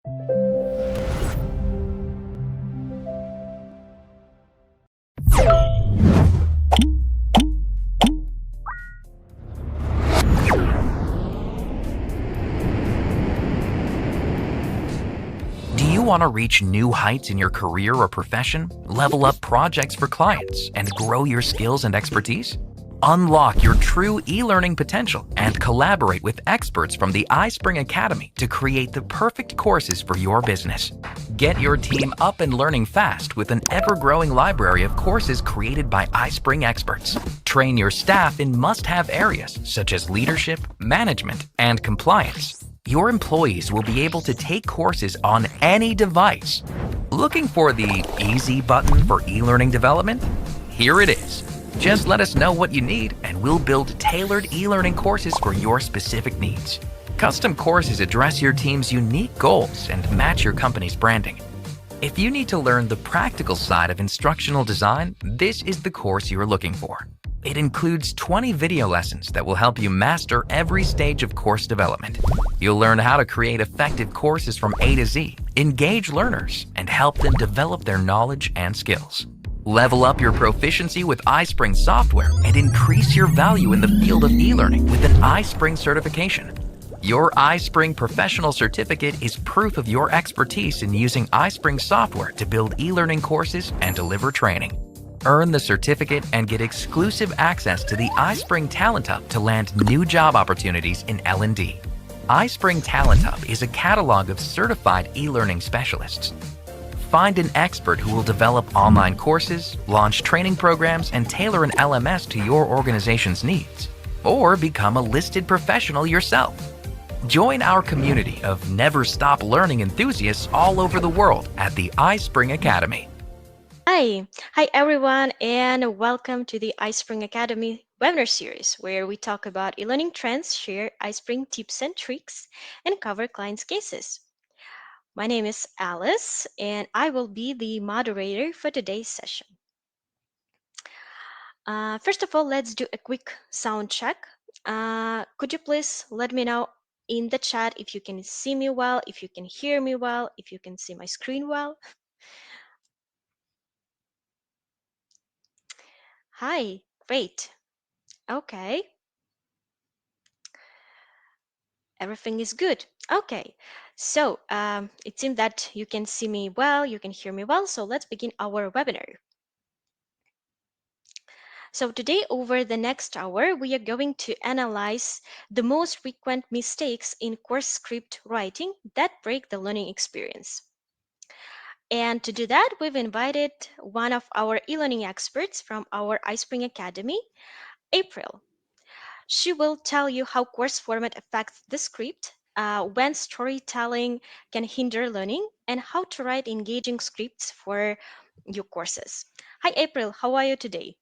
Do you want to reach new heights in your career or profession, level up projects for clients, and grow your skills and expertise? Unlock your true e-learning potential and collaborate with experts from the iSpring Academy to create the perfect courses for your business. Get your team up and learning fast with an ever-growing library of courses created by iSpring experts. Train your staff in must-have areas such as leadership, management, and compliance. Your employees will be able to take courses on any device. Looking for the easy button for e-learning development? Here it is. Just let us know what you need and we'll build tailored e-learning courses for your specific needs. Custom courses address your team's unique goals and match your company's branding. If you need to learn the practical side of instructional design, this is the course you're looking for. It includes 20 video lessons that will help you master every stage of course development. You'll learn how to create effective courses from A to Z, engage learners, and help them develop their knowledge and skills. Level up your proficiency with iSpring software and increase your value in the field of e-learning with an iSpring certification. Your iSpring Professional Certificate is proof of your expertise in using iSpring software to build e-learning courses and deliver training. Earn the certificate and get exclusive access to the iSpring Talent Hub to land new job opportunities in L&D. iSpring Talent Hub is a catalog of certified e-learning specialists. Find an expert who will develop online courses, launch training programs, and tailor an LMS to your organization's needs. Or become a listed professional yourself. Join our community of never stop learning enthusiasts all over the world at the iSpring Academy. Hi everyone, and welcome to the iSpring Academy webinar series where we talk about e-learning trends, share iSpring tips and tricks, and cover clients' cases. My name is Alice, and I will be the moderator for today's session. First of all, let's do a quick sound check. Could you please let me know in the chat if you can see me well, if you can hear me well, if you can see my screen well? Hi, great. Okay, everything is good. Okay, so it seems that you can see me well, you can hear me well, so let's begin our webinar. So today, over the next hour, we are going to analyze the most frequent mistakes in course script writing that break the learning experience. And to do that, we've invited one of our e-learning experts from our iSpring Academy, April. She will tell you how course format affects the script, when storytelling can hinder learning, and how to write engaging scripts for your courses. Hi, April. How are you today?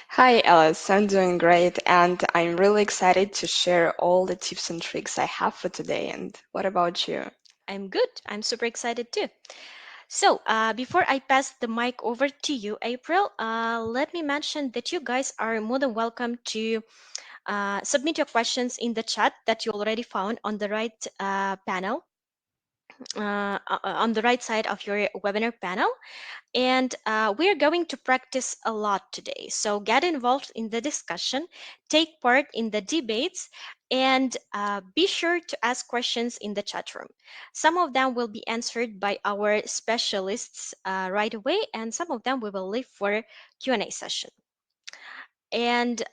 Hi Alice, I'm doing great and I'm really excited to share all the tips and tricks I have for today. And what about you? I'm good. I'm super excited too. So, before I pass the mic over to you, April, let me mention that you guys are more than welcome to submit your questions in the chat that you already found on the right panel, on the right side of your webinar panel. And we're going to practice a lot today. So get involved in the discussion, take part in the debates, and be sure to ask questions in the chat room. Some of them will be answered by our specialists right away, and some of them we will leave for Q&A session. And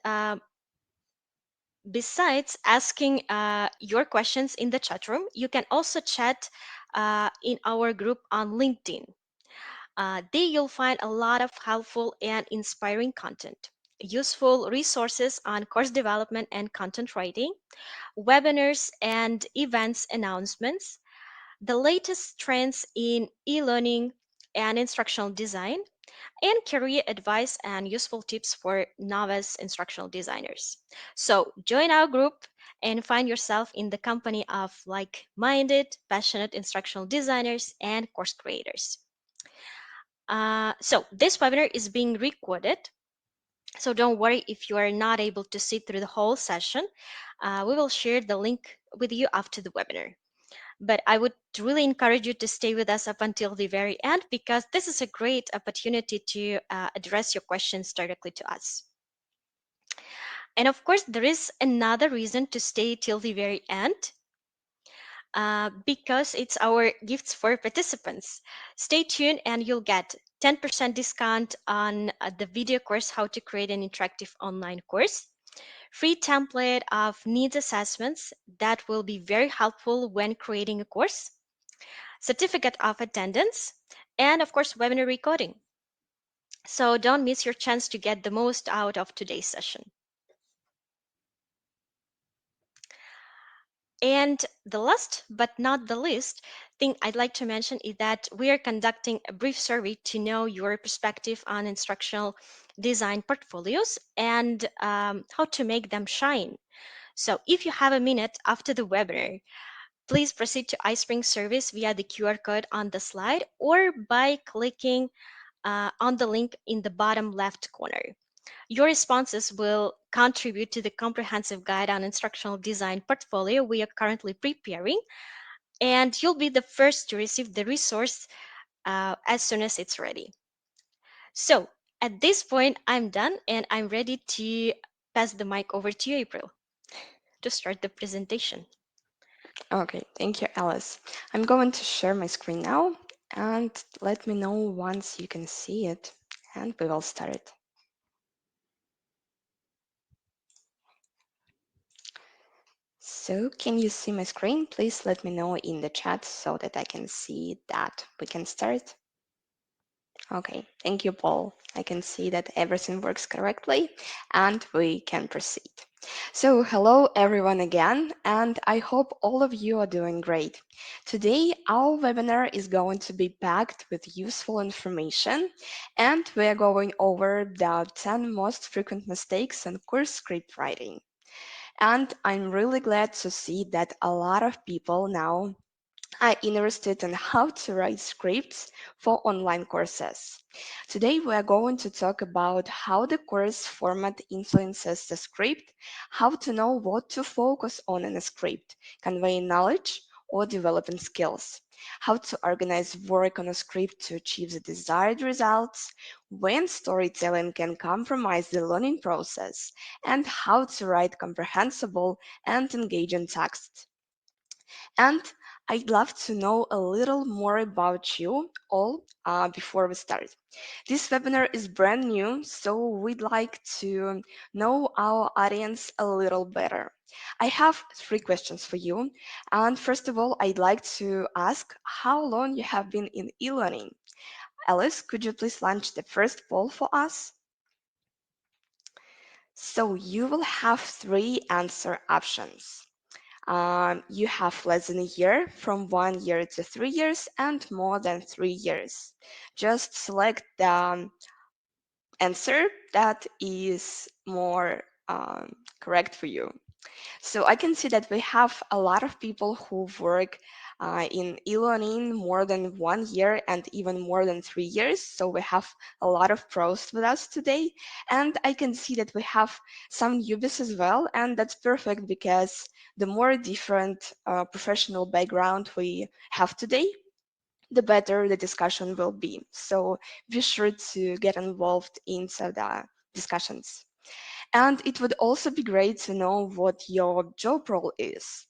besides asking your questions in the chat room, you can also chat in our group on LinkedIn. There you'll find a lot of helpful and inspiring content, useful resources on course development and content writing, webinars and events announcements, the latest trends in e-learning and instructional design, and career advice and useful tips for novice instructional designers. So join our group and find yourself in the company of like-minded, passionate instructional designers and course creators. So this webinar is being recorded, so don't worry if you are not able to sit through the whole session. We will share the link with you after the webinar. But I would really encourage you to stay with us up until the very end because this is a great opportunity to address your questions directly to us. And of course, there is another reason to stay till the very end because it's our gifts for participants. Stay tuned and you'll get 10% discount on the video course, How to Create an Interactive Online Course, free template of needs assessments that will be very helpful when creating a course, certificate of attendance, and of course, webinar recording. So don't miss your chance to get the most out of today's session. And the last but not the least thing I'd like to mention is that we are conducting a brief survey to know your perspective on instructional design portfolios and how to make them shine. So if you have a minute after the webinar, please proceed to iSpring service via the QR code on the slide or by clicking on the link in the bottom left corner. Your responses will contribute to the comprehensive guide on instructional design portfolio we are currently preparing, and you'll be the first to receive the resource as soon as it's ready. So, at this point, I'm done and I'm ready to pass the mic over to you, April, to start the presentation. Okay, thank you, Alice. I'm going to share my screen now and let me know once you can see it and we will start. So can you see my screen? Please let me know in the chat so that I can see that we can start. Okay, thank you, Paul. I can see that everything works correctly and we can proceed. So, hello everyone again, and I hope all of you are doing great. Today, our webinar is going to be packed with useful information, and we are going over the 10 most frequent mistakes in course script writing. And I'm really glad to see that a lot of people now are interested in how to write scripts for online courses. Today, we are going to talk about how the course format influences the script, how to know what to focus on in a script, conveying knowledge or developing skills, how to organize work on a script to achieve the desired results, when storytelling can compromise the learning process, and how to write comprehensible and engaging text. And I'd love to know a little more about you all before we start. This webinar is brand new, so we'd like to know our audience a little better. I have three questions for you. And first of all, I'd like to ask how long you have been in e-learning. Alice, could you please launch the first poll for us? So you will have three answer options. You have less than a year, from 1 year to 3 years, and more than 3 years. Just select the answer that is more correct for you. So I can see that we have a lot of people who work in e-learning more than 1 year and even more than 3 years. So we have a lot of pros with us today. And I can see that we have some newbies as well. And that's perfect because the more different professional background we have today, the better the discussion will be. So be sure to get involved into the discussions. And it would also be great to know what your job role is.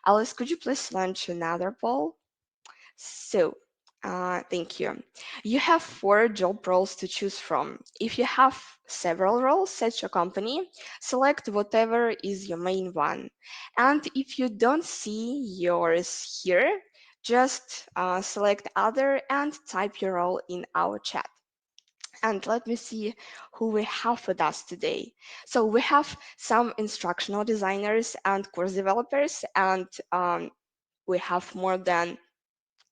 Alice, could you please launch another poll? So, thank you. You have four job roles to choose from. If you have several roles at your company, select whatever is your main one. And if you don't see yours here, just select other and type your role in our chat. And let me see who we have with us today. So we have some instructional designers and course developers, and we have more than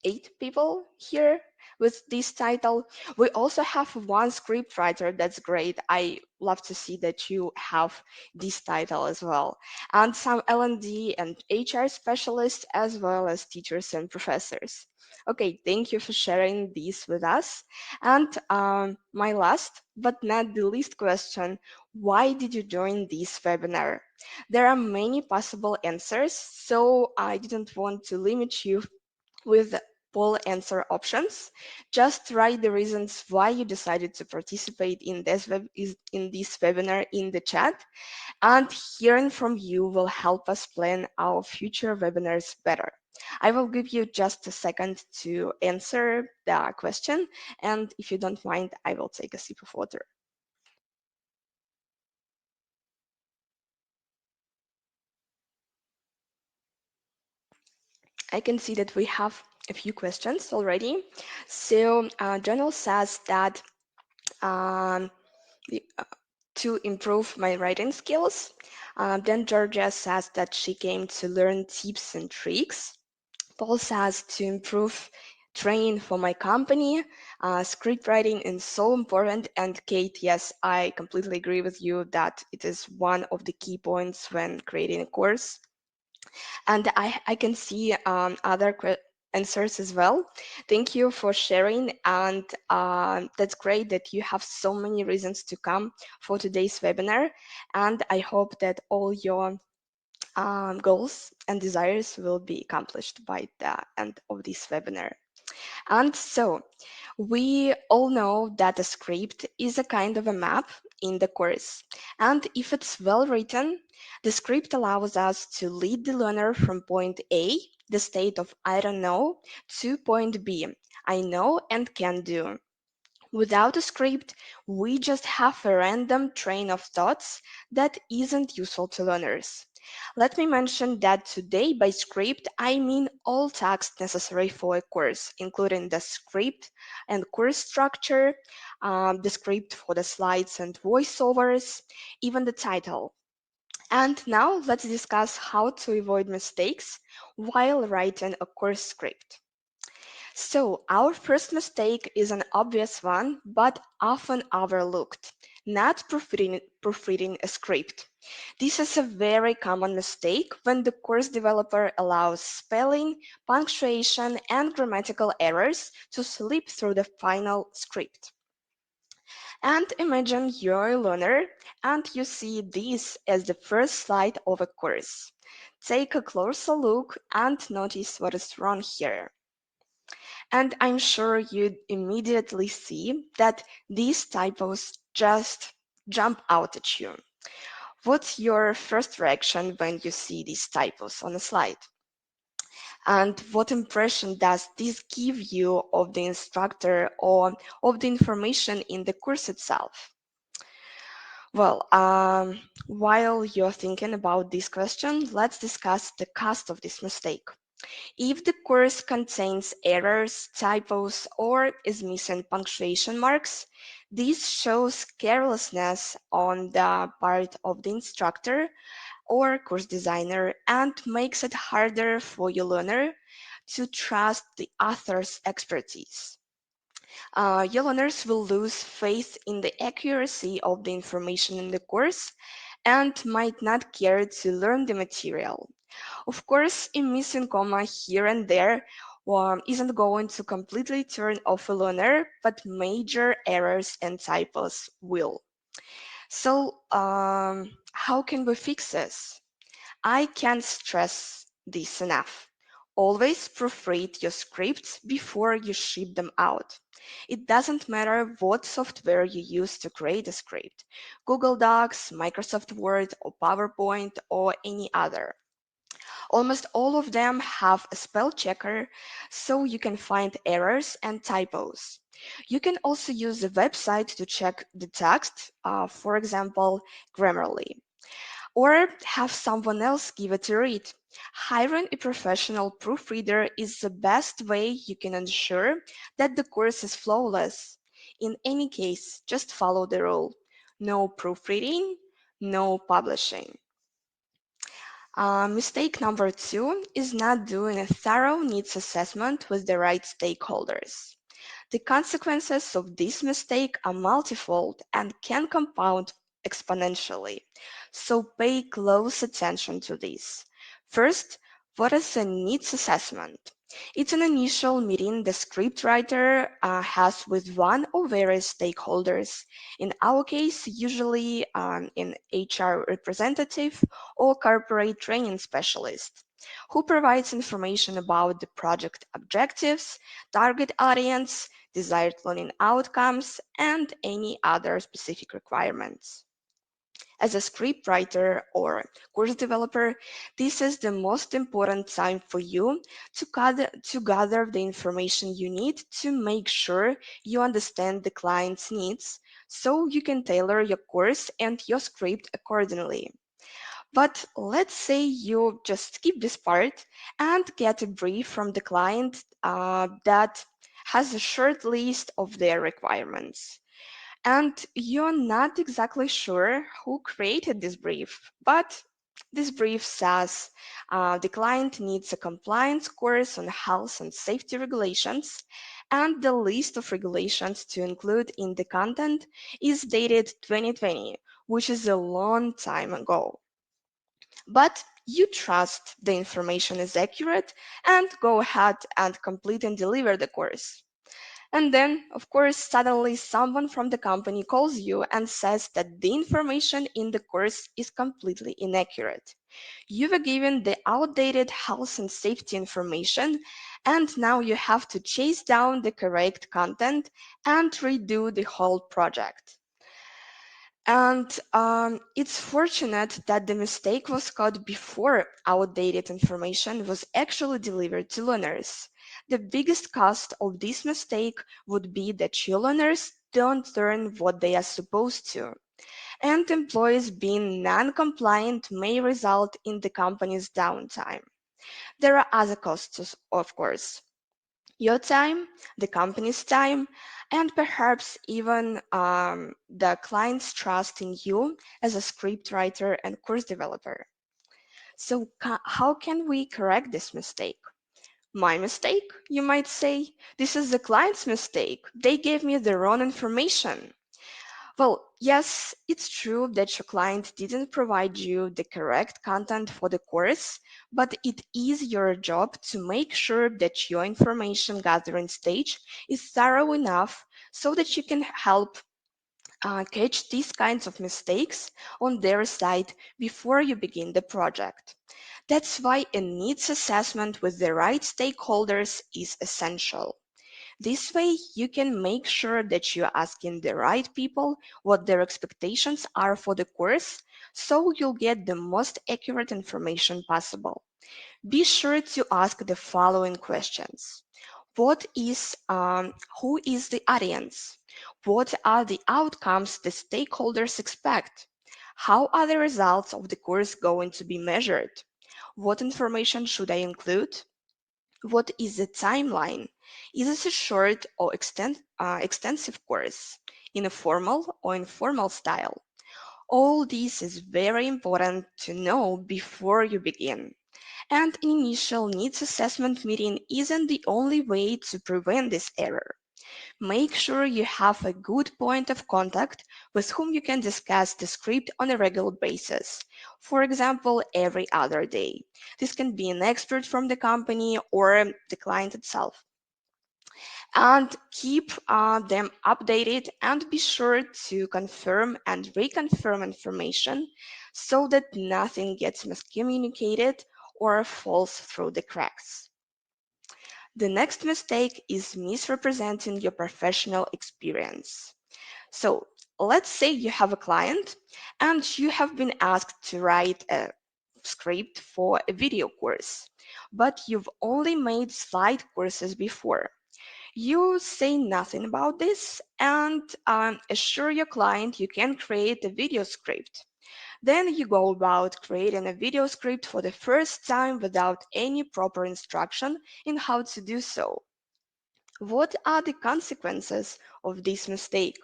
8 people here. with this title. We also have one script writer. That's great. I love to see that you have this title as well. And some L&D and HR specialists, as well as teachers and professors. Okay, thank you for sharing this with us. And my last but not the least question, why did you join this webinar? There are many possible answers, so I didn't want to limit you with poll answer options. Just write the reasons why you decided to participate in this webinar in the chat, and hearing from you will help us plan our future webinars better. I will give you just a second to answer the question, and if you don't mind, I will take a sip of water. I can see that we have a few questions already. So, Jonal says that um, the- uh, to improve my writing skills. Then Georgia says that she came to learn tips and tricks. Paul says to improve training for my company. Script writing is so important. And Kate, yes, I completely agree with you that it is one of the key points when creating a course. And I can see other answers as well. Thank you for sharing. And that's great that you have so many reasons to come for today's webinar. And I hope that all your goals and desires will be accomplished by the end of this webinar. And so we all know that a script is a kind of a map in the course. And if it's well written, the script allows us to lead the learner from point A, the state of I don't know, to point B, I know and can do. Without a script, we just have a random train of thoughts that isn't useful to learners. Let me mention that today by script, I mean all tasks necessary for a course, including the script and course structure, the script for the slides and voiceovers, even the title. And now let's discuss how to avoid mistakes while writing a course script. So, our first mistake is an obvious one, but often overlooked, not proofreading a script. This is a very common mistake when the course developer allows spelling, punctuation, and grammatical errors to slip through the final script. And imagine you're a learner and you see this as the first slide of a course. Take a closer look and notice what is wrong here. And I'm sure you'd immediately see that these typos just jump out at you. What's your first reaction when you see these typos on a slide? And what impression does this give you of the instructor or of the information in the course itself? Well, while you're thinking about this question, let's discuss the cost of this mistake. If the course contains errors, typos, or is missing punctuation marks, this shows carelessness on the part of the instructor or course designer and makes it harder for your learner to trust the author's expertise. Your learners will lose faith in the accuracy of the information in the course and might not care to learn the material. Of course, a missing comma here and there isn't going to completely turn off a learner, but major errors and typos will. So, how can we fix this? I can't stress this enough. Always proofread your scripts before you ship them out. It doesn't matter what software you use to create a script, Google Docs, Microsoft Word, or PowerPoint, or any other. Almost all of them have a spell checker so you can find errors and typos. You can also use the website to check the text, for example, Grammarly, or have someone else give it a read. Hiring a professional proofreader is the best way you can ensure that the course is flawless. In any case, just follow the rule. No proofreading, no publishing. Mistake number two is not doing a thorough needs assessment with the right stakeholders. The consequences of this mistake are multifold and can compound exponentially. So pay close attention to this. First, what is a needs assessment? It's an initial meeting the scriptwriter has with one or various stakeholders. In our case, usually an HR representative or corporate training specialist who provides information about the project objectives, target audience, desired learning outcomes, and any other specific requirements. As a scriptwriter or course developer, this is the most important time for you to gather the information you need to make sure you understand the client's needs so you can tailor your course and your script accordingly. But let's say you just skip this part and get a brief from the client that has a short list of their requirements. And you're not exactly sure who created this brief, but this brief says the client needs a compliance course on health and safety regulations, and the list of regulations to include in the content is dated 2020, which is a long time ago. But you trust the information is accurate and go ahead and complete and deliver the course. And then, of course, suddenly someone from the company calls you and says that the information in the course is completely inaccurate. You were given the outdated health and safety information, and now you have to chase down the correct content and redo the whole project. And it's fortunate that the mistake was caught before outdated information was actually delivered to learners. The biggest cost of this mistake would be that your learners don't learn what they are supposed to, and employees being non-compliant may result in the company's downtime. There are other costs, of course, your time, the company's time, and perhaps even the client's trust in you as a scriptwriter and course developer. So, how can we correct this mistake? My mistake, you might say. This is the client's mistake. They gave me the wrong information. Well, yes, it's true that your client didn't provide you the correct content for the course, but it is your job to make sure that your information gathering stage is thorough enough so that you can help catch these kinds of mistakes on their side before you begin the project. That's why a needs assessment with the right stakeholders is essential. This way, you can make sure that you're asking the right people what their expectations are for the course, so you'll get the most accurate information possible. Be sure to ask the following questions. Who is the audience? What are the outcomes the stakeholders expect? How are the results of the course going to be measured? What information should I include? What is the timeline? Is this a short or extensive course in a formal or informal style? All this is very important to know before you begin. And an initial needs assessment meeting isn't the only way to prevent this error. Make sure you have a good point of contact with whom you can discuss the script on a regular basis. For example, every other day. This can be an expert from the company or the client itself. And keep them updated and be sure to confirm and reconfirm information so that nothing gets miscommunicated or falls through the cracks. The next mistake is misrepresenting your professional experience. So let's say you have a client and you have been asked to write a script for a video course, but you've only made slide courses before. You say nothing about this and assure your client you can create a video script. Then you go about creating a video script for the first time without any proper instruction in how to do so. What are the consequences of this mistake?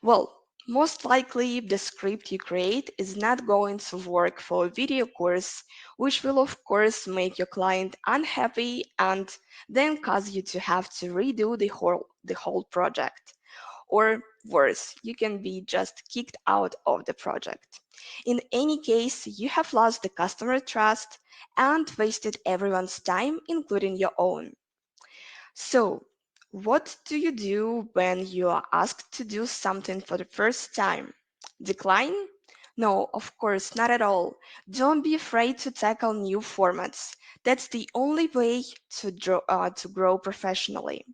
Well, Most likely, the script you create is not going to work for a video course, which will of course make your client unhappy and then cause you to have to redo the whole project. Or worse, you can be just kicked out of the project. In any case, you have lost the customer trust and wasted everyone's time, including your own. So, what do you do when you are asked to do something for the first time? Decline? No, of course, not at all. Don't be afraid to tackle new formats. That's the only way to grow professionally.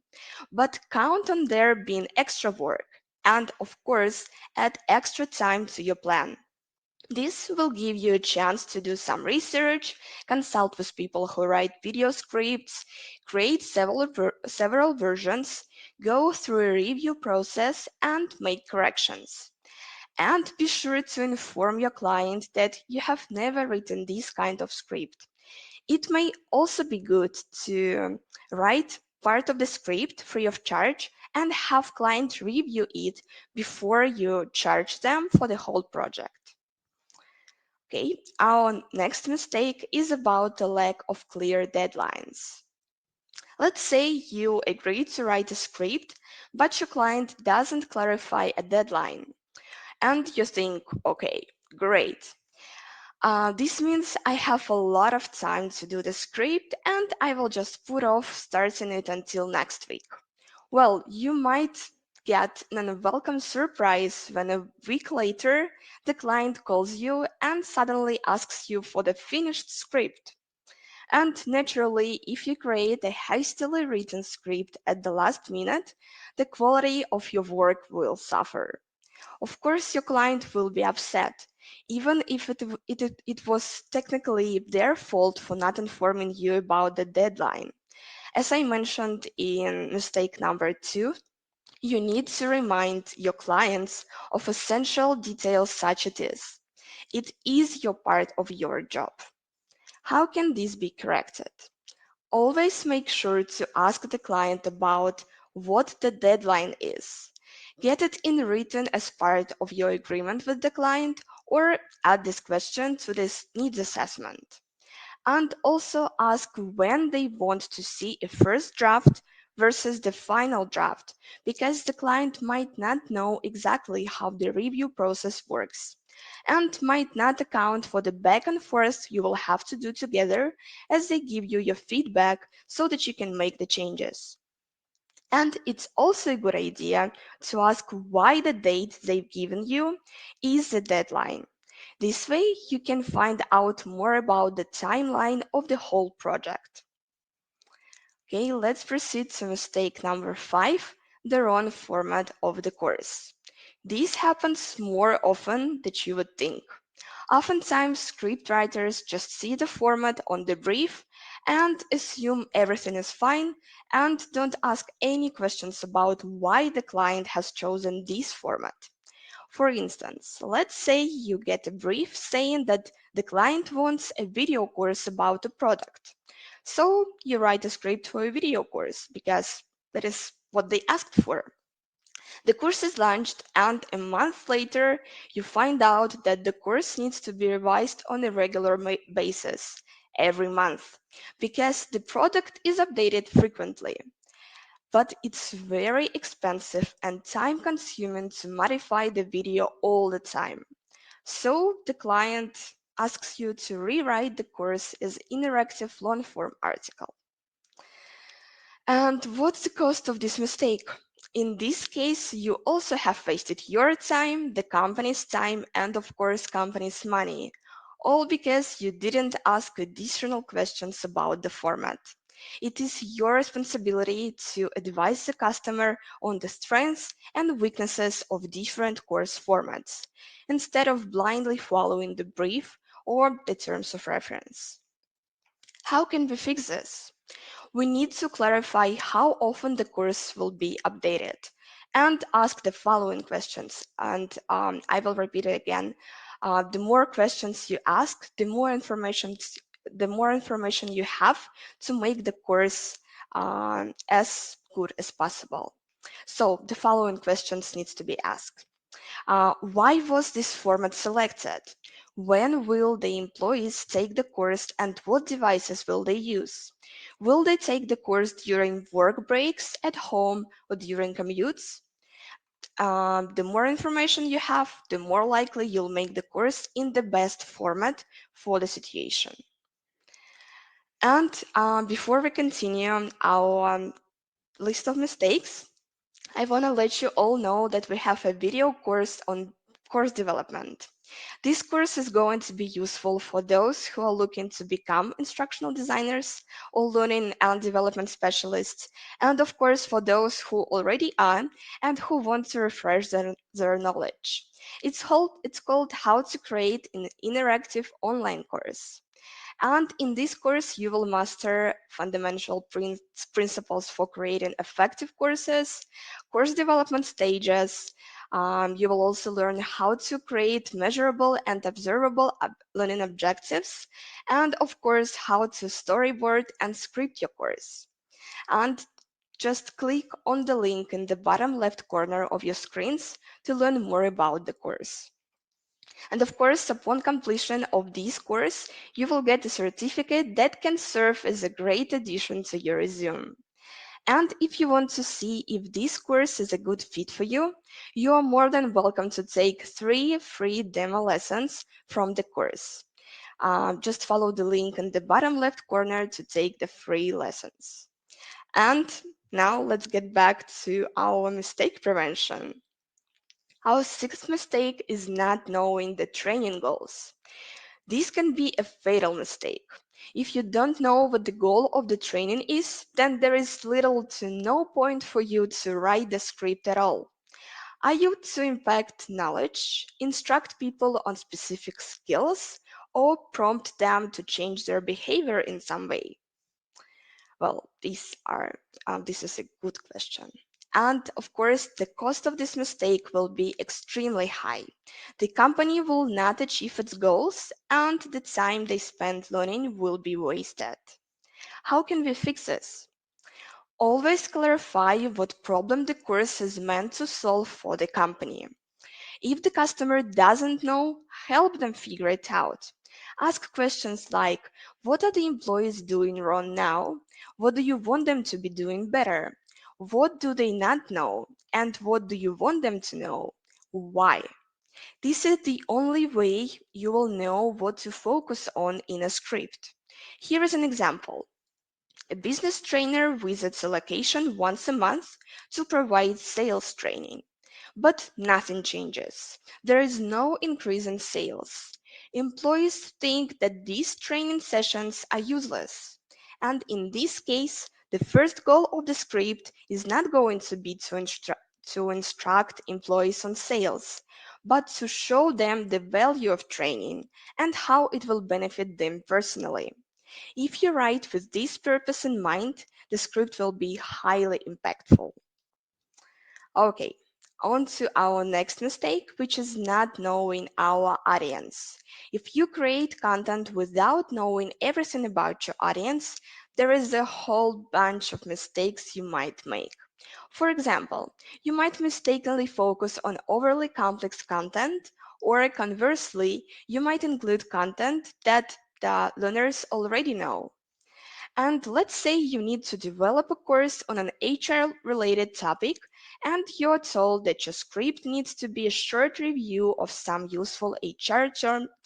But count on there being extra work and, of course, add extra time to your plan. This will give you a chance to do some research, consult with people who write video scripts, create several versions, go through a review process, and make corrections. And be sure to inform your client that you have never written this kind of script. It may also be good to write part of the script free of charge and have client review it before you charge them for the whole project. Okay, our next mistake is about the lack of clear deadlines. Let's say you agree to write a script, but your client doesn't clarify a deadline. And you think, okay, great. This means I have a lot of time to do the script and I will just put off starting it until next week. Well, you might get an unwelcome surprise when a week later the client calls you and suddenly asks you for the finished script. And naturally, if you create a hastily written script at the last minute, the quality of your work will suffer. Of course, your client will be upset, even if it was technically their fault for not informing you about the deadline. As I mentioned in mistake number two, you need to remind your clients of essential details such as this. It is your part of your job. How can this be corrected? Always make sure to ask the client about what the deadline is. Get it in written as part of your agreement with the client or add this question to this needs assessment. And also ask when they want to see a first draft versus the final draft, because the client might not know exactly how the review process works and might not account for the back and forth you will have to do together as they give you your feedback so that you can make the changes. And it's also a good idea to ask why the date they've given you is the deadline. This way, you can find out more about the timeline of the whole project. Okay, let's proceed to mistake number five, the wrong format of the course. This happens more often than you would think. Oftentimes, scriptwriters just see the format on the brief and assume everything is fine and don't ask any questions about why the client has chosen this format. For instance, let's say you get a brief saying that the client wants a video course about a product. So you write a script for a video course because that is what they asked for. The course is launched, and a month later, you find out that the course needs to be revised on a regular basis every month because the product is updated frequently. But it's very expensive and time consuming to modify the video all the time. So the client asks you to rewrite the course as interactive long form article. And what's the cost of this mistake? In this case, you also have wasted your time, the company's time, and of course, company's money, all because you didn't ask additional questions about the format. It is your responsibility to advise the customer on the strengths and weaknesses of different course formats, instead of blindly following the brief or the terms of reference. How can we fix this? We need to clarify how often the course will be updated and ask the following questions. And I will repeat it again. The more questions you ask, the more information you have to make the course as good as possible. So the following questions needs to be asked. Why was this format selected? When will the employees take the course and what devices will they use? Will they take the course during work breaks, at home, or during commutes? The more information you have, the more likely you'll make the course in the best format for the situation. And before we continue our list of mistakes, I want to let you all know that we have a video course on course development. This course is going to be useful for those who are looking to become instructional designers or learning and development specialists, and of course for those who already are and who want to refresh their knowledge. It's called How to Create an Interactive Online Course. And in this course, you will master fundamental principles for creating effective courses, course development stages. You will also learn how to create measurable and observable learning objectives, and of course, how to storyboard and script your course. And just click on the link in the bottom left corner of your screens to learn more about the course. And of course, upon completion of this course, you will get a certificate that can serve as a great addition to your resume. And if you want to see if this course is a good fit for you, you are more than welcome to take 3 free demo lessons from the course. Just follow the link in the bottom left corner to take the free lessons. And now let's get back to our mistake prevention. Our sixth mistake is not knowing the training goals. This can be a fatal mistake. If you don't know what the goal of the training is, then there is little to no point for you to write the script at all. Are you to impact knowledge, instruct people on specific skills, or prompt them to change their behavior in some way? Well, this is a good question. And of course, the cost of this mistake will be extremely high. The company will not achieve its goals, and the time they spend learning will be wasted. How can we fix this? Always clarify what problem the course is meant to solve for the company. If the customer doesn't know, help them figure it out. Ask questions like, what are the employees doing wrong now? What do you want them to be doing better? What do they not know? And what do you want them to know? Why? This is the only way you will know what to focus on in a script. Here is an example. A business trainer visits a location once a month to provide sales training. But nothing changes. There is no increase in sales. Employees think that these training sessions are useless. And in this case, the first goal of the script is not going to be to instruct employees on sales, but to show them the value of training and how it will benefit them personally. If you write with this purpose in mind, the script will be highly impactful. Okay, on to our next mistake, which is not knowing our audience. If you create content without knowing everything about your audience, there is a whole bunch of mistakes you might make. For example, you might mistakenly focus on overly complex content, or conversely, you might include content that the learners already know. And let's say you need to develop a course on an HR related topic, and you're told that your script needs to be a short review of some useful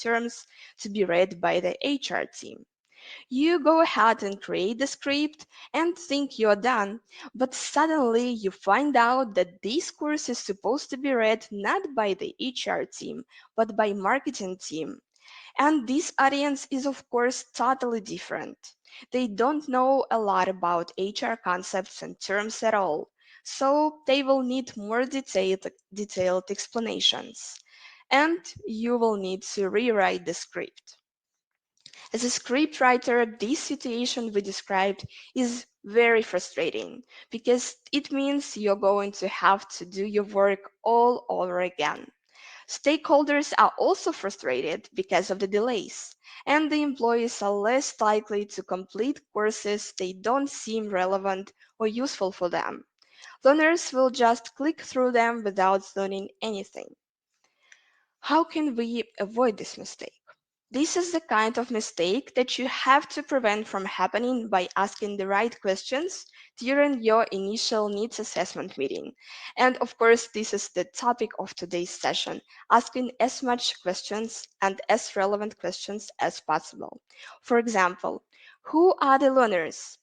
terms to be read by the HR team. You go ahead and create the script and think you're done, but suddenly you find out that this course is supposed to be read not by the HR team, but by marketing team. And this audience is, of course, totally different. They don't know a lot about HR concepts and terms at all, so they will need more detailed explanations. And you will need to rewrite the script. As a scriptwriter, this situation we described is very frustrating because it means you're going to have to do your work all over again. Stakeholders are also frustrated because of the delays, and the employees are less likely to complete courses they don't seem relevant or useful for them. Learners will just click through them without learning anything. How can we avoid this mistake? This is the kind of mistake that you have to prevent from happening by asking the right questions during your initial needs assessment meeting. And of course, this is the topic of today's session, asking as much questions and as relevant questions as possible. For example, who are the learners?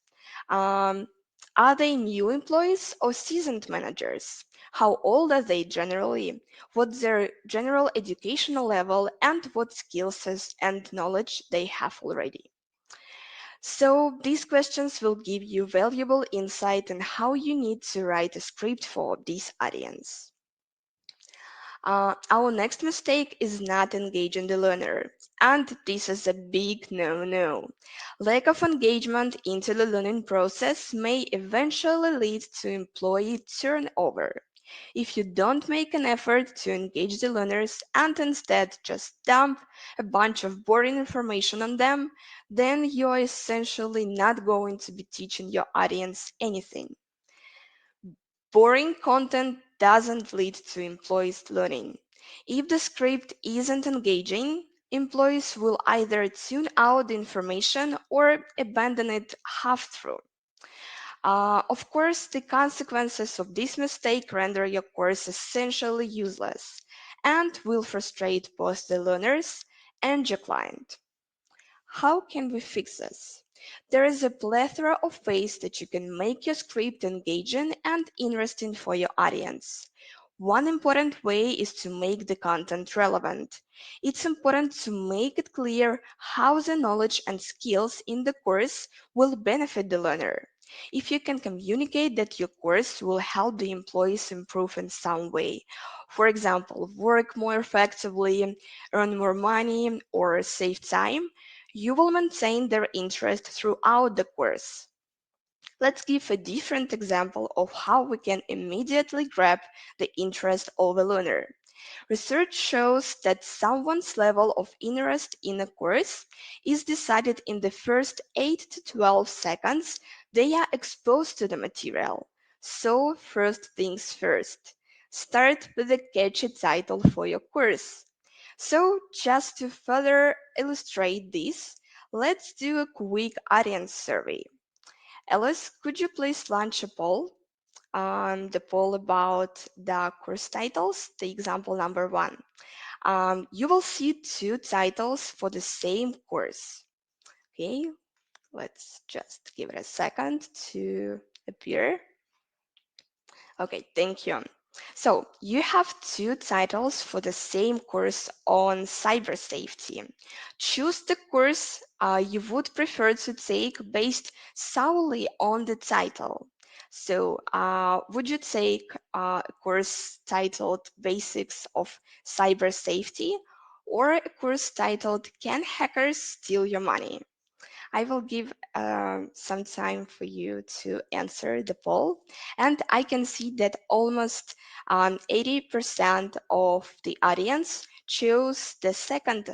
Um, are they new employees or seasoned managers? How old are they generally? What's their general educational level and what skills and knowledge they have already? So these questions will give you valuable insight on how you need to write a script for this audience. Our next mistake is not engaging the learner, and this is a big no-no. Lack of engagement into the learning process may eventually lead to employee turnover. If you don't make an effort to engage the learners and instead just dump a bunch of boring information on them, then you're essentially not going to be teaching your audience anything. Boring content doesn't lead to employees learning. If the script isn't engaging, employees will either tune out the information or abandon it half through. Of course, the consequences of this mistake render your course essentially useless and will frustrate both the learners and your client. How can we fix this? There is a plethora of ways that you can make your script engaging and interesting for your audience. One important way is to make the content relevant. It's important to make it clear how the knowledge and skills in the course will benefit the learner. If you can communicate that your course will help the employees improve in some way, for example, work more effectively, earn more money, or save time, you will maintain their interest throughout the course. Let's give a different example of how we can immediately grab the interest of a learner. Research shows that someone's level of interest in a course is decided in the first 8 to 12 seconds they are exposed to the material. So, first things first, start with a catchy title for your course. So, just to further illustrate this, let's do a quick audience survey. Alice, could you please launch a poll? The poll about the course titles, the example number one. You will see two titles for the same course. Okay, let's just give it a second to appear. Okay, thank you. So you have two titles for the same course on cyber safety. Choose the course you would prefer to take based solely on the title. So would you take a course titled Basics of Cyber Safety or a course titled Can Hackers Steal Your Money? I will give some time for you to answer the poll. And I can see that almost 80% of the audience chose the second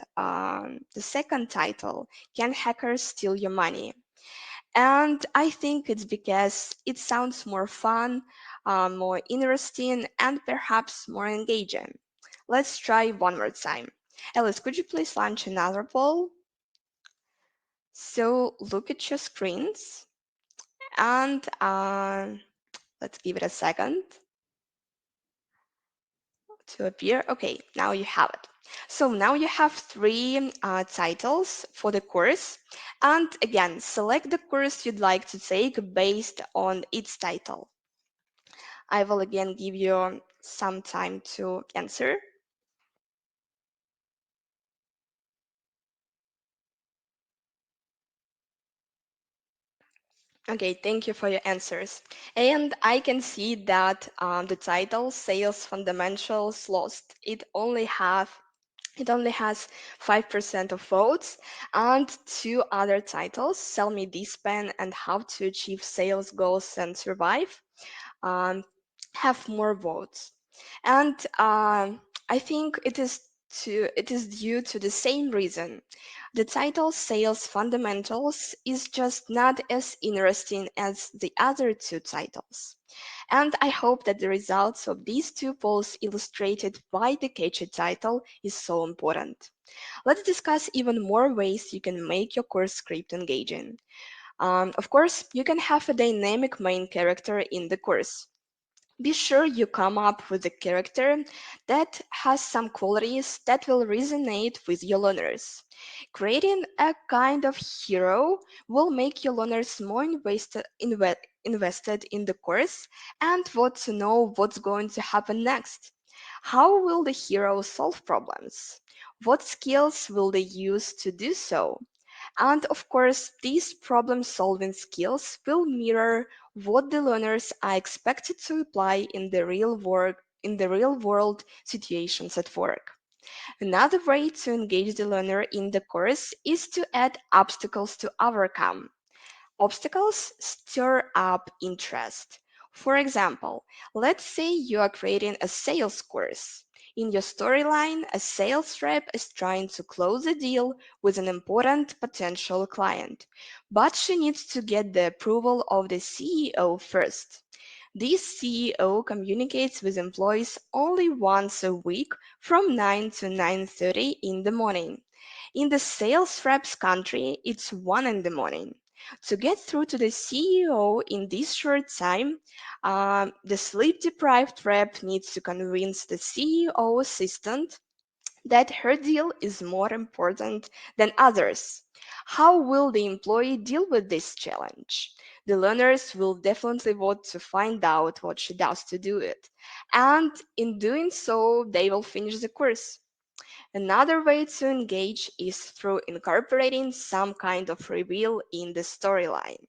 title, Can Hackers Steal Your Money? And I think it's because it sounds more fun, more interesting, and perhaps more engaging. Let's try one more time. Alice, could you please launch another poll? So look at your screens and let's give it a second to appear. Okay, now you have it. So now you have three titles for the course. And again, select the course you'd like to take based on its title. I will again give you some time to answer. Okay, thank you for your answers. And I can see that the title Sales Fundamentals lost. It only has 5% of votes, and two other titles, Sell Me This Pen and How to Achieve Sales Goals and Survive, um, have more votes. And I think it is It is due to the same reason. The title Sales Fundamentals is just not as interesting as the other two titles. And I hope that the results of these two polls illustrated why the catchy title is so important. Let's discuss even more ways you can make your course script engaging. Of course, you can have a dynamic main character in the course. Be sure you come up with a character that has some qualities that will resonate with your learners. Creating a kind of hero will make your learners more invested in the course and want to know what's going to happen next. How will the hero solve problems? What skills will they use to do so? And of course, these problem-solving skills will mirror what the learners are expected to apply in the real world situations at work. Another way to engage the learner in the course is to add obstacles to overcome. Obstacles stir up interest. For example, let's say you are creating a sales course. In your storyline, a sales rep is trying to close a deal with an important potential client, but she needs to get the approval of the CEO first. This CEO communicates with employees only once a week from 9 to 9:30 in the morning. In the sales rep's country, it's 1 in the morning. To get through to the CEO in this short time, the sleep-deprived rep needs to convince the CEO assistant that her deal is more important than others. How will the employee deal with this challenge? The learners will definitely want to find out what she does to do it. And in doing so, they will finish the course. Another way to engage is through incorporating some kind of reveal in the storyline.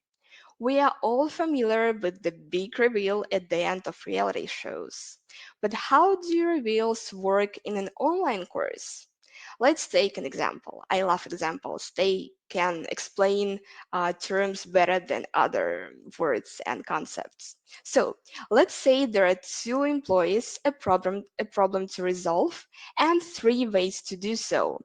We are all familiar with the big reveal at the end of reality shows. But how do reveals work in an online course? Let's take an example. I love examples. They can explain terms better than other words and concepts. So let's say there are two employees, a problem to resolve, and three ways to do so.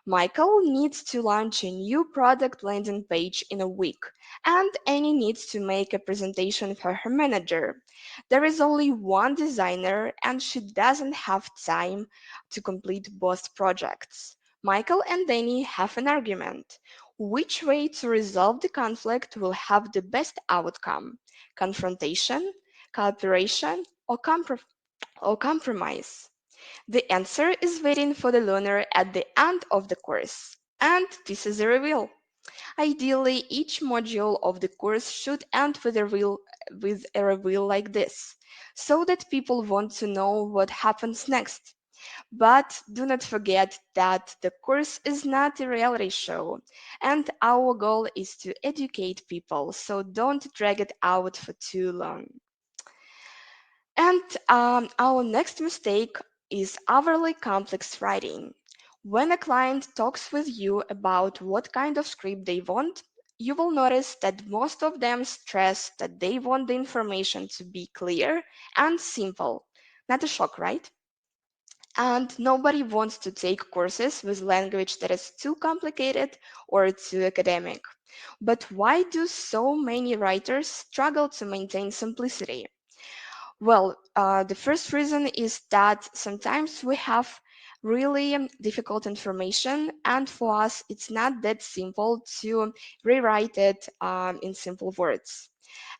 Michael needs to launch a new product landing page in a week, and Annie needs to make a presentation for her manager. There is only one designer, and she doesn't have time to complete both projects. Michael and Annie have an argument. Which way to resolve the conflict will have the best outcome? Confrontation, cooperation, or compromise? The answer is waiting for the learner at the end of the course. And this is a reveal. Ideally, each module of the course should end with a reveal like this, so that people want to know what happens next. But do not forget that the course is not a reality show, and our goal is to educate people, so don't drag it out for too long. And our next mistake is overly complex writing. When a client talks with you about what kind of script they want, you will notice that most of them stress that they want the information to be clear and simple. Not a shock, right? And nobody wants to take courses with language that is too complicated or too academic. But why do so many writers struggle to maintain simplicity? Well, the first reason is that sometimes we have really difficult information, and for us, it's not that simple to rewrite it in simple words.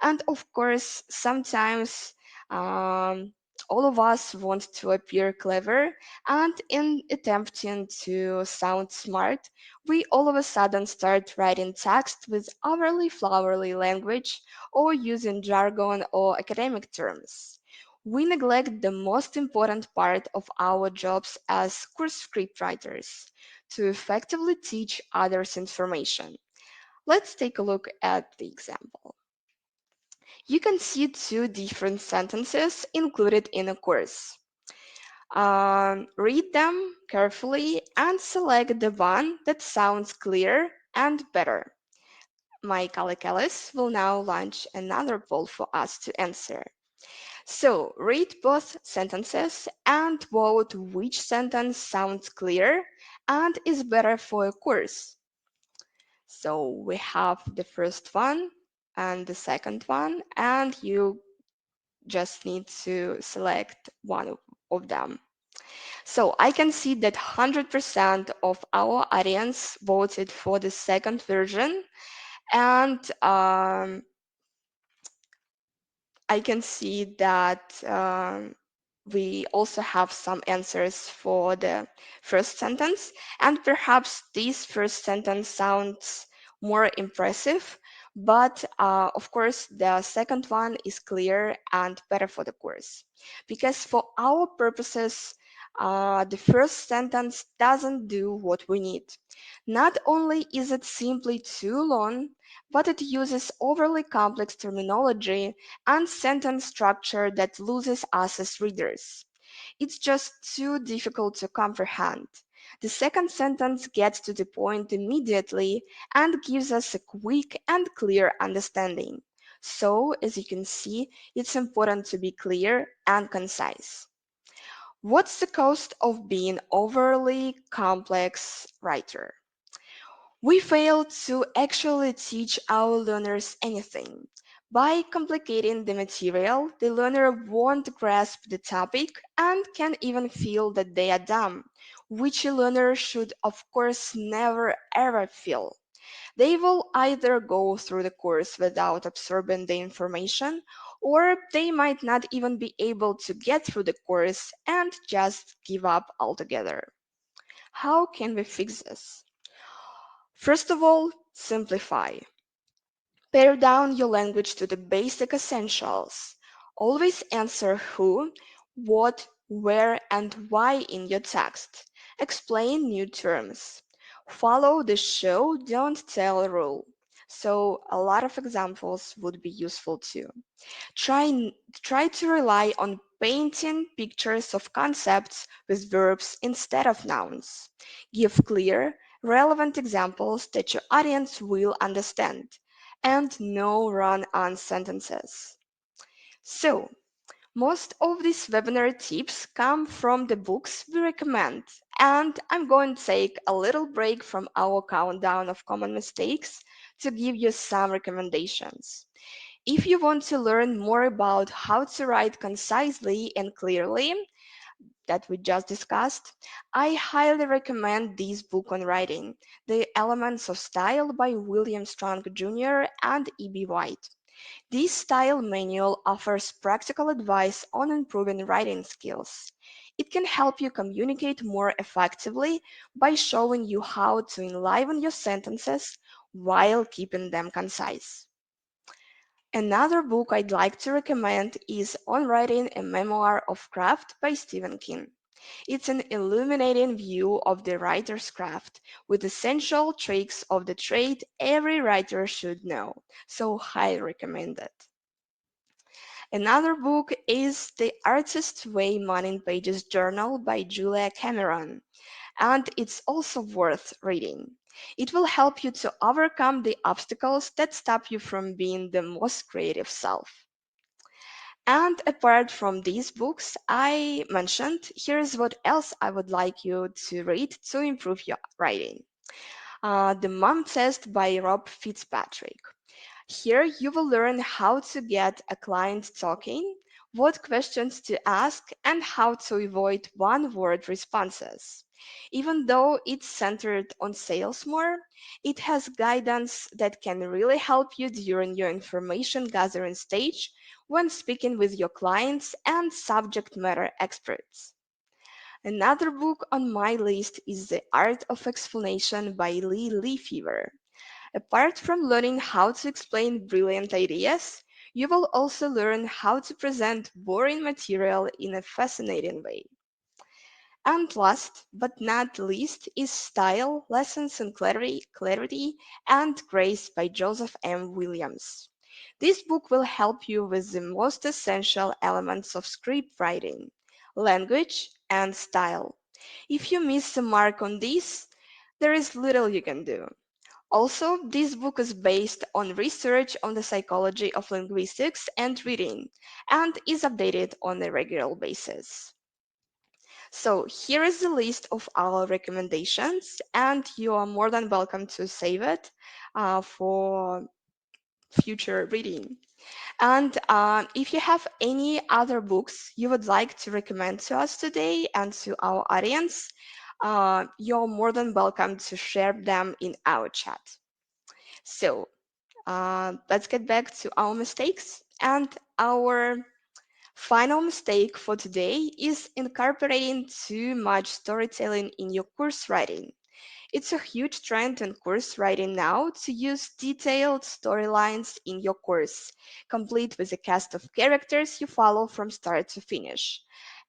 And of course, sometimes um, all of us want to appear clever, and in attempting to sound smart, we all of a sudden start writing text with overly flowery language or using jargon or academic terms. We neglect the most important part of our jobs as course scriptwriters to effectively teach others information. Let's take a look at the example. You can see two different sentences included in a course. Read them carefully and select the one that sounds clear and better. My colleague Alice will now launch another poll for us to answer. So read both sentences and vote which sentence sounds clear and is better for a course. So we have the first one and the second one, and you just need to select one of them. So I can see that 100% of our audience voted for the second version, and I can see that we also have some answers for the first sentence, and perhaps this first sentence sounds more impressive, but of course, the second one is clear and better for the course. Because for our purposes, the first sentence doesn't do what we need. Not only is it simply too long, but it uses overly complex terminology and sentence structure that loses us as readers. It's just too difficult to comprehend. The second sentence gets to the point immediately and gives us a quick and clear understanding. So, as you can see, it's important to be clear and concise. What's the cost of being overly complex writer? We fail to actually teach our learners anything. By complicating the material, the learner won't grasp the topic and can even feel that they are dumb, which a learner should, of course, never ever feel. They will either go through the course without absorbing the information, or they might not even be able to get through the course and just give up altogether. How can we fix this? First of all, simplify. Pare down your language to the basic essentials. Always answer who, what, where, and why in your text. Explain new terms. Follow the show, don't tell rule. So, a lot of examples would be useful too. Try, try to rely on painting pictures of concepts with verbs instead of nouns. Give clear, relevant examples that your audience will understand, and no run-on sentences. So, most of these webinar tips come from the books we recommend, and I'm going to take a little break from our countdown of common mistakes to give you some recommendations. If you want to learn more about how to write concisely and clearly, that we just discussed, I highly recommend this book on writing, The Elements of Style by William Strong Jr. and E.B. White. This style manual offers practical advice on improving writing skills. It can help you communicate more effectively by showing you how to enliven your sentences while keeping them concise. Another book I'd like to recommend is On Writing a Memoir of Craft by Stephen King. It's an illuminating view of the writer's craft with essential tricks of the trade every writer should know, so highly recommend it. Another book is The Artist's Way Morning Pages Journal by Julia Cameron, and it's also worth reading. It will help you to overcome the obstacles that stop you from being the most creative self. And apart from these books I mentioned, here's what else I would like you to read to improve your writing. The Mom Test by Rob Fitzpatrick. Here you will learn how to get a client talking, what questions to ask, and how to avoid one-word responses. Even though it's centered on sales more, it has guidance that can really help you during your information gathering stage when speaking with your clients and subject matter experts. Another book on my list is The Art of Explanation by Lee Leafever. Apart from learning how to explain brilliant ideas, you will also learn how to present boring material in a fascinating way. And last but not least is Style, Lessons in Clarity and Grace by Joseph M. Williams. This book will help you with the most essential elements of script writing, language, and style. If you miss the mark on these, there is little you can do. Also, this book is based on research on the psychology of linguistics and reading and is updated on a regular basis. So here is the list of our recommendations, and you are more than welcome to save it for future reading. And if you have any other books you would like to recommend to us today and to our audience, you're more than welcome to share them in our chat. So let's get back to our mistakes. And our final mistake for today is incorporating too much storytelling in your course writing. It's a huge trend in course writing now to use detailed storylines in your course, complete with a cast of characters you follow from start to finish.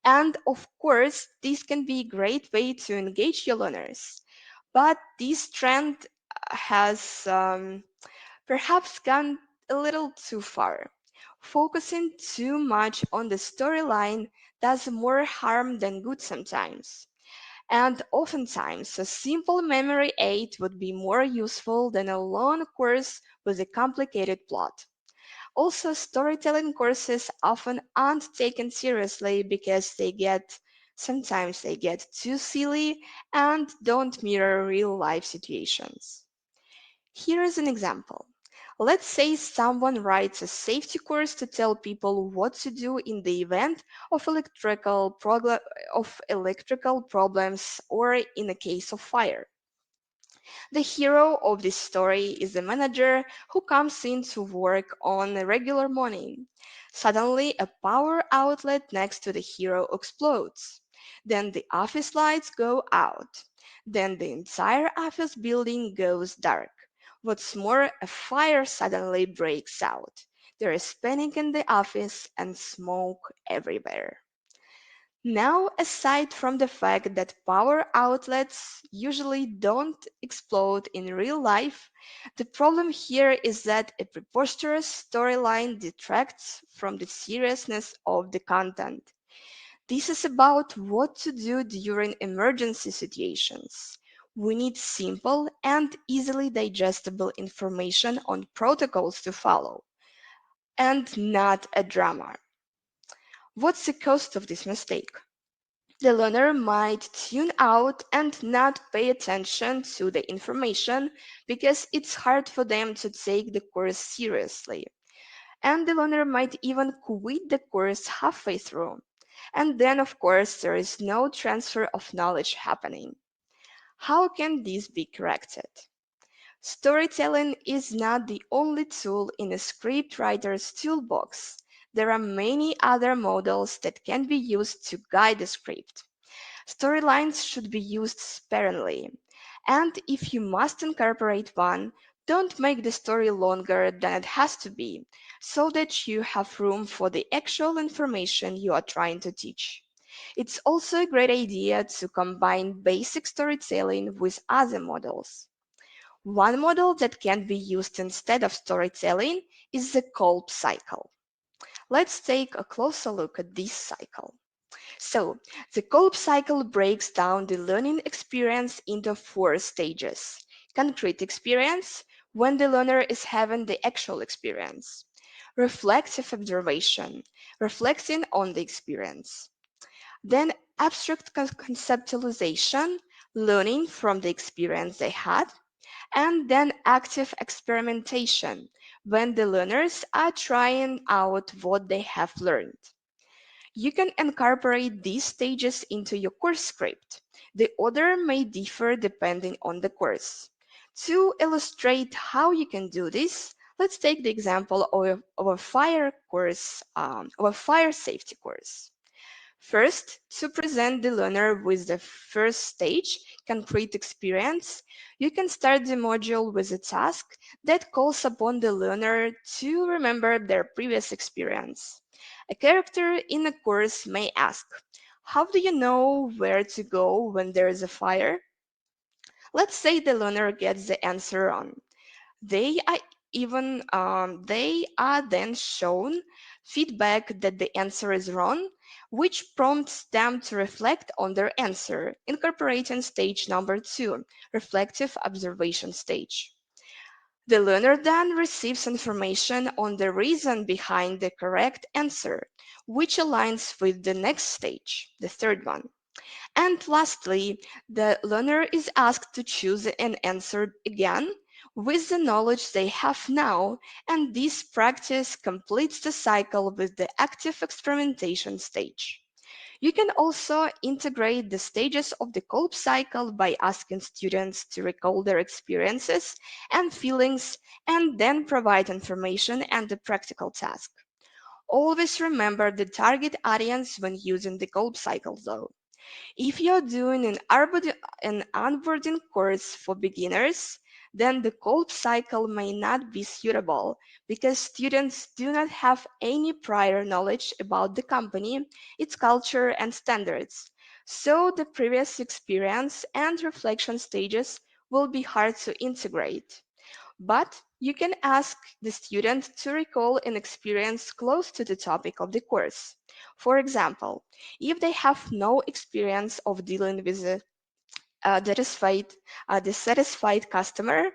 And of course, this can be a great way to engage your learners. But this trend has perhaps gone a little too far. Focusing too much on the storyline does more harm than good sometimes. And oftentimes, a simple memory aid would be more useful than a long course with a complicated plot. Also, storytelling courses often aren't taken seriously because sometimes they get too silly and don't mirror real life situations. Here is an example. Let's say someone writes a safety course to tell people what to do in the event of electrical problems or in a case of fire. The hero of this story is a manager who comes in to work on a regular morning. Suddenly, a power outlet next to the hero explodes. Then the office lights go out. Then the entire office building goes dark. What's more, a fire suddenly breaks out. There is panic in the office and smoke everywhere. Now, aside from the fact that power outlets usually don't explode in real life, the problem here is that a preposterous storyline detracts from the seriousness of the content. This is about what to do during emergency situations. We need simple and easily digestible information on protocols to follow, and not a drama. What's the cost of this mistake? The learner might tune out and not pay attention to the information because it's hard for them to take the course seriously. And the learner might even quit the course halfway through. And then, of course, there is no transfer of knowledge happening. How can this be corrected? Storytelling is not the only tool in a scriptwriter's toolbox. There are many other models that can be used to guide the script. Storylines should be used sparingly, and if you must incorporate one, don't make the story longer than it has to be, so that you have room for the actual information you are trying to teach. It's also a great idea to combine basic storytelling with other models. One model that can be used instead of storytelling is the Kolb cycle. Let's take a closer look at this cycle. So, the Kolb cycle breaks down the learning experience into four stages. Concrete experience, when the learner is having the actual experience. Reflective observation, reflecting on the experience. Then abstract conceptualization, learning from the experience they had. And then active experimentation, when the learners are trying out what they have learned. You can incorporate these stages into your course script. The order may differ depending on the course. To illustrate how you can do this, let's take the example of a fire course, of a fire safety course. First, to present the learner with the first stage, concrete experience, you can start the module with a task that calls upon the learner to remember their previous experience. A character in a course may ask, how do you know where to go when there is a fire? Let's say the learner gets the answer wrong. They are then shown feedback that the answer is wrong, which prompts them to reflect on their answer, incorporating stage number two, reflective observation stage. The learner then receives information on the reason behind the correct answer, which aligns with the next stage, the third one. And lastly, the learner is asked to choose an answer again with the knowledge they have now, and this practice completes the cycle with the active experimentation stage. You can also integrate the stages of the COLP cycle by asking students to recall their experiences and feelings and then provide information and a practical task. Always remember the target audience when using the COLP cycle though. If you're doing an onboarding course for beginners, then the cold cycle may not be suitable because students do not have any prior knowledge about the company, its culture, and standards. So the previous experience and reflection stages will be hard to integrate. But you can ask the student to recall an experience close to the topic of the course. For example, if they have no experience of dealing with a dissatisfied customer,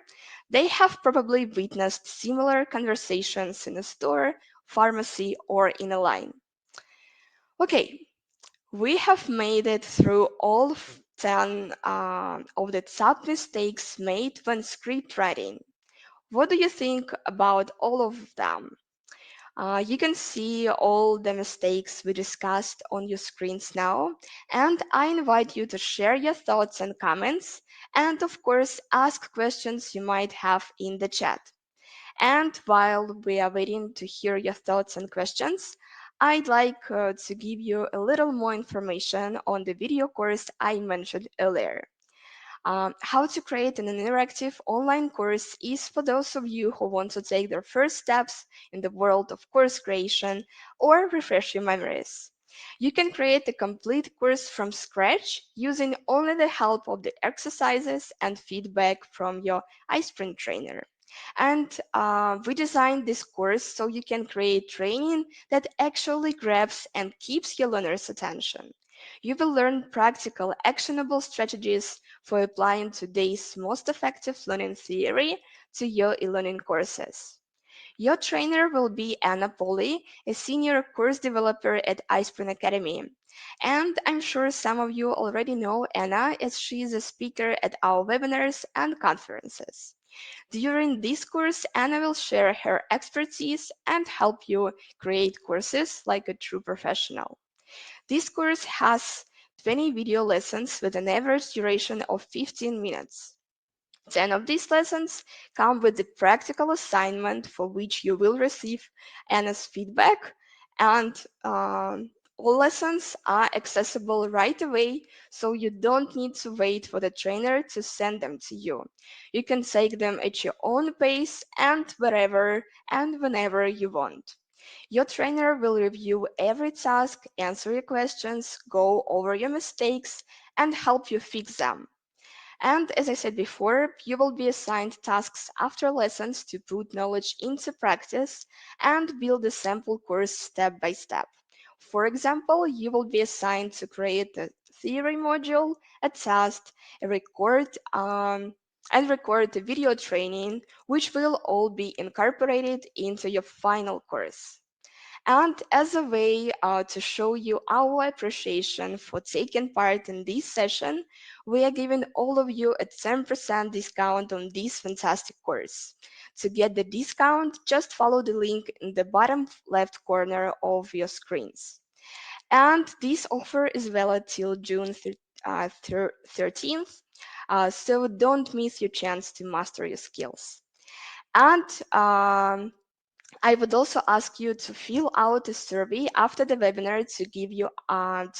they have probably witnessed similar conversations in a store, pharmacy, or in a line. Okay, we have made it through all 10 of the top mistakes made when script writing. What do you think about all of them? You can see all the mistakes we discussed on your screens now, and I invite you to share your thoughts and comments, and of course, ask questions you might have in the chat. And while we are waiting to hear your thoughts and questions, I'd like to give you a little more information on the video course I mentioned earlier. How to create an interactive online course is for those of you who want to take their first steps in the world of course creation or refresh your memories. You can create a complete course from scratch using only the help of the exercises and feedback from your iSpring trainer. And we designed this course so you can create training that actually grabs and keeps your learner's attention. You will learn practical, actionable strategies for applying today's most effective learning theory to your e-learning courses. Your trainer will be Anna Poli, a senior course developer at iSpring Academy. And I'm sure some of you already know Anna as she is a speaker at our webinars and conferences. During this course, Anna will share her expertise and help you create courses like a true professional. This course has 20 video lessons with an average duration of 15 minutes. 10 of these lessons come with the practical assignment for which you will receive Anna's feedback, and all lessons are accessible right away, so you don't need to wait for the trainer to send them to you. You can take them at your own pace and wherever and whenever you want. Your trainer will review every task, answer your questions, go over your mistakes, and help you fix them. And as I said before, you will be assigned tasks after lessons to put knowledge into practice and build a sample course step by step. For example, you will be assigned to create a theory module, a test, a record a video training, which will all be incorporated into your final course. And as a way to show you our appreciation for taking part in this session, we are giving all of you a 10% discount on this fantastic course. To get the discount, just follow the link in the bottom left corner of your screens. And this offer is valid till June 13th, so don't miss your chance to master your skills. And I would also ask you to fill out a survey after the webinar to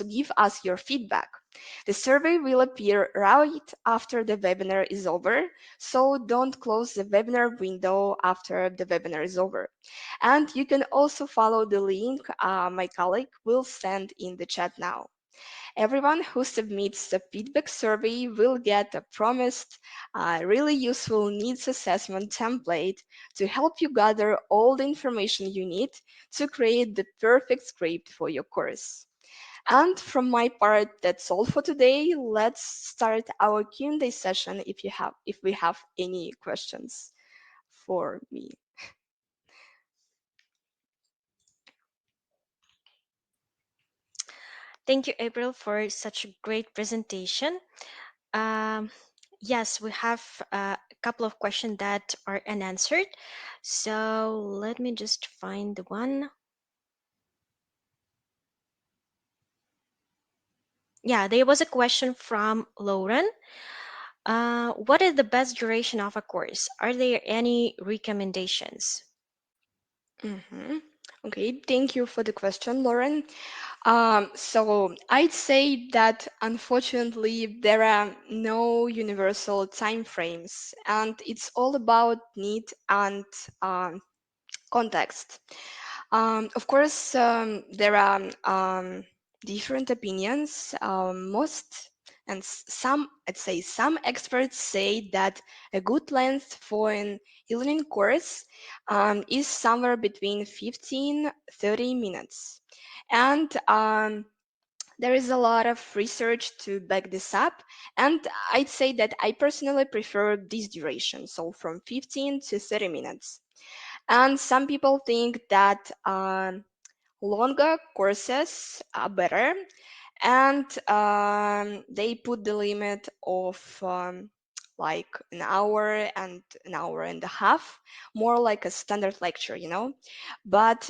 give us your feedback. The survey will appear right after the webinar is over, so don't close the webinar window after the webinar is over. And you can also follow the link my colleague will send in the chat now. Everyone who submits the feedback survey will get a promised, really useful needs assessment template to help you gather all the information you need to create the perfect script for your course. And from my part, that's all for today. Let's start our Q&A session if we have any questions. for me. Thank you, April, for such a great presentation. Um, yes, we have a couple of questions that are unanswered. So let me just find the one. Yeah, there was a question from Lauren. What is the best duration of a course? Are there any recommendations? Mhm. Okay, thank you for the question, Lauren. So I'd say that unfortunately there are no universal time frames, and it's all about need and um, context. Of course, there are different opinions. Most and some, I'd say, some experts say that a good length for an e-learning course is somewhere between 15-30 minutes, and there is a lot of research to back this up, and I'd say that I personally prefer this duration, so from 15 to 30 minutes. And some people think that longer courses are better, and they put the limit of like an hour and a half, more like a standard lecture, you know. But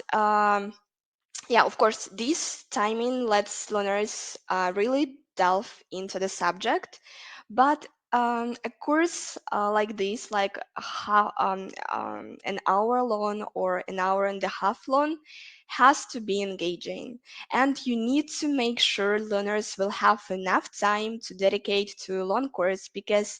yeah, of course, this timing lets learners really delve into the subject, but a course like this, like an hour long or an hour and a half long, has to be engaging, and you need to make sure learners will have enough time to dedicate to a long course, because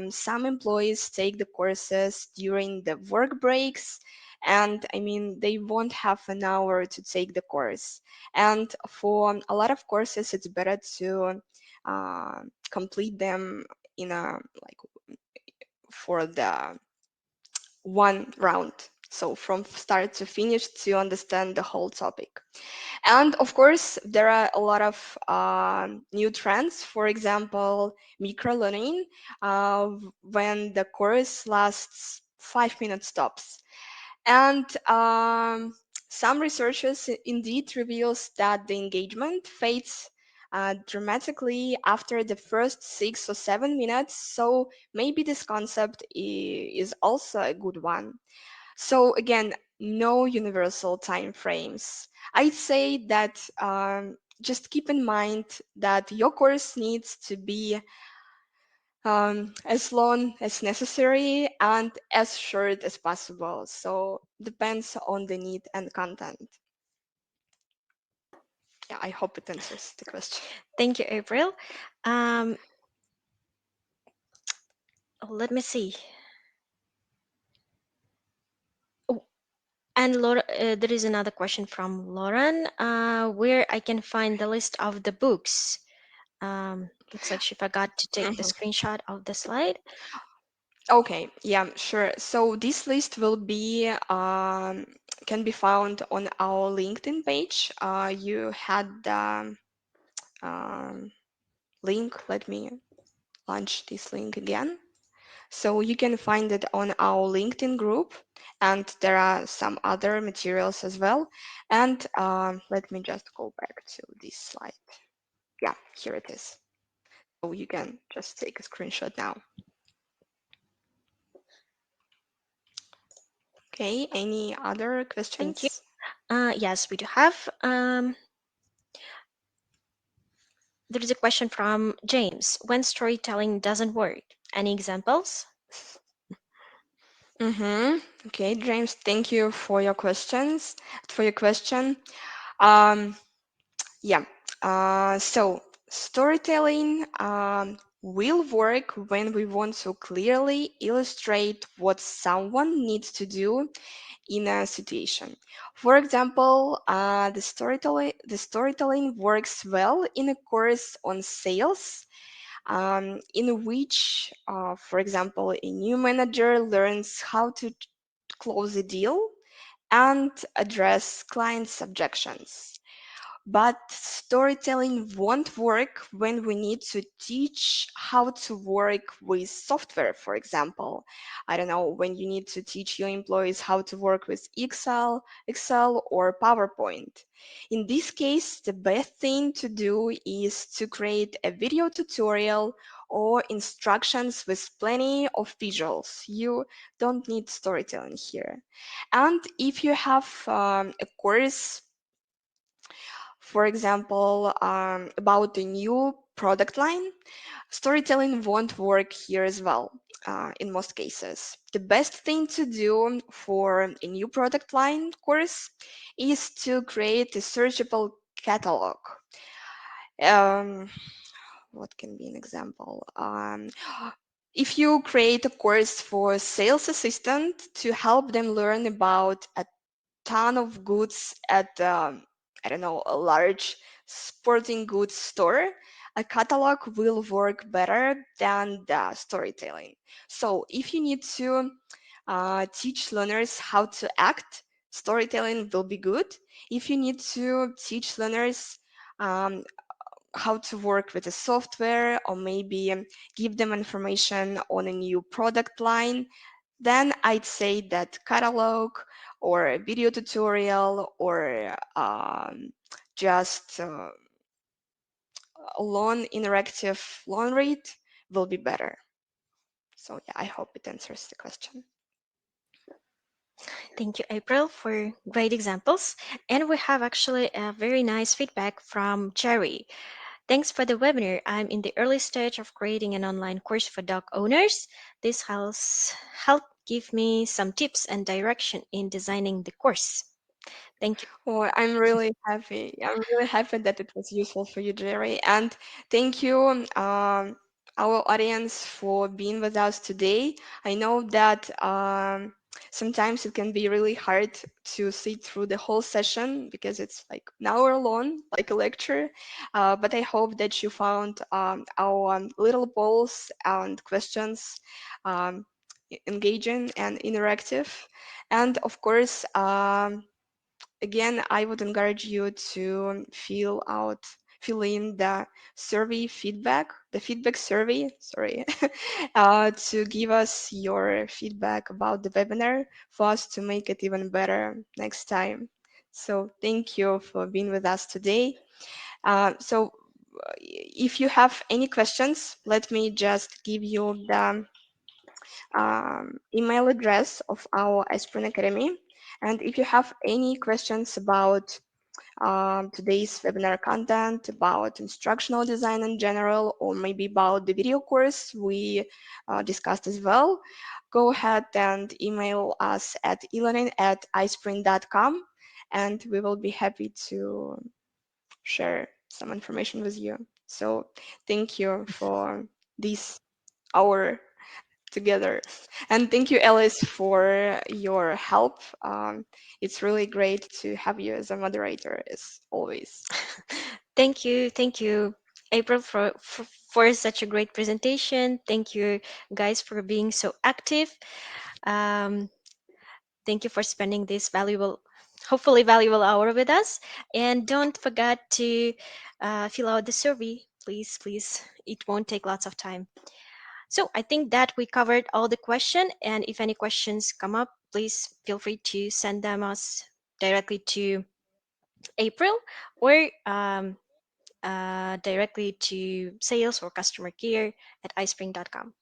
some employees take the courses during the work breaks, and I mean they won't have an hour to take the course. And for a lot of courses, it's better to complete them in a like for the one round. So from start to finish to understand the whole topic. And of course, there are a lot of new trends. For example, micro learning, when the course lasts 5 minutes tops. And some researchers indeed reveals that the engagement fades dramatically after the first 6 or 7 minutes. So maybe this concept is also a good one. So again, no universal time frames. I'd say that just keep in mind that your course needs to be as long as necessary and as short as possible. So depends on the need and content. Yeah, I hope it answers the question. Thank you, April. Um, Let me see. Oh, and Laura, there is another question from Lauren, where I can find the list of the books. Looks like she forgot to take the Mhm. screenshot of the slide. Okay, yeah, sure. So this list will be can be found on our LinkedIn page. You had the um, link. Let me launch this link again. So you can find it on our LinkedIn group, and there are some other materials as well. And let me just go back to this slide. Yeah, here it is. So you can just take a screenshot now. Okay, any other Thank you. questions? Yes, we do have. There is a question from James. When storytelling doesn't work, any examples? Mm-hmm. Okay, James, thank you for your questions, for your question. Um, yeah, so storytelling will work when we want to clearly illustrate what someone needs to do in a situation. For example, the storytelling works well in a course on sales, in which, for example, a new manager learns how to close a deal and address clients' objections. But storytelling won't work when we need to teach how to work with software, for example. I don't know, when you need to teach your employees how to work with Excel or PowerPoint. In this case, the best thing to do is to create a video tutorial or instructions with plenty of visuals. You don't need storytelling here. And if you have a course, for example, about the new product line, storytelling won't work here as well. In most cases, the best thing to do for a new product line course is to create a searchable catalog. Um, what can be an example? If you create a course for sales assistant to help them learn about a ton of goods at, I don't know, a large sporting goods store, a catalog will work better than the storytelling. So if you need to teach learners how to act, storytelling will be good. If you need to teach learners um, how to work with the software, or maybe give them information on a new product line, then I'd say that catalog or a video tutorial or just a long interactive long read will be better. So yeah, I hope it answers the question. Thank you, April, for great examples. And we have actually a very nice feedback from Jerry. Thanks for the webinar. I'm in the early stage of creating an online course for dog owners. This has helped give me some tips and direction in designing the course. Thank you. Oh, I'm really happy. I'm really happy that it was useful for you, Jerry. And thank you, our audience, for being with us today. I know that sometimes it can be really hard to sit through the whole session because it's like an hour long, like a lecture. But I hope that you found our little polls and questions engaging and interactive. And of course, again, I would encourage you to fill in the survey feedback, the feedback survey, sorry, to give us your feedback about the webinar for us to make it even better next time. So thank you for being with us today. If you have any questions, let me just give you the email address of our iSpring Academy. And if you have any questions about today's webinar content, about instructional design in general, or maybe about the video course we discussed as well, go ahead and email us at elearning@ispring.com, and we will be happy to share some information with you. So thank you for this hour together. And thank you, Alice, for your help. It's really great to have you as a moderator, as always. Thank you, April, for such a great presentation. Thank you, guys, for being so active. Um, Thank you for spending this valuable, hopefully valuable hour with us. And don't forget to fill out the survey, please, please. It won't take lots of time. So I think that we covered all the question. And if any questions come up, please feel free to send them us directly to April or directly to sales or customer care at iSpring.com.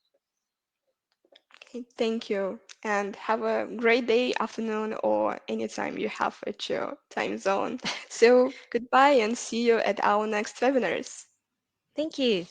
Okay, thank you, and have a great day, afternoon, or anytime you have at your time zone. So goodbye and see you at our next webinars. Thank you.